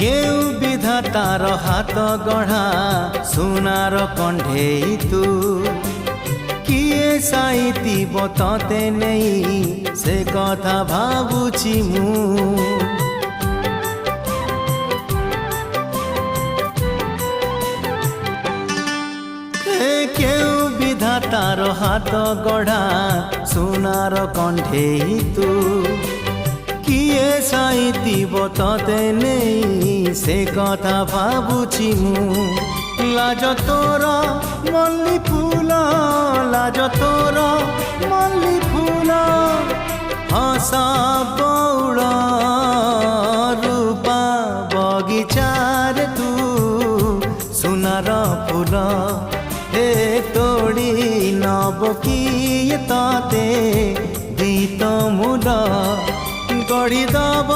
केउ विधातार हाथ गढ़ा सुनार कंढेई तू किए साइती बतते नहीं से कथा भावुची मु केउ विधातार हाथ गढ़ा सुनार कंढेई तू किए साइती बतते नहीं से कथा भावुची मु लाज तोर मल्ली फूल लाज तोर मल्ली फूल हस बौड़ रूपा बगीचार तू सुनार फूल हे तोड़ी नब किए तते गीत मूल गढ़ी दब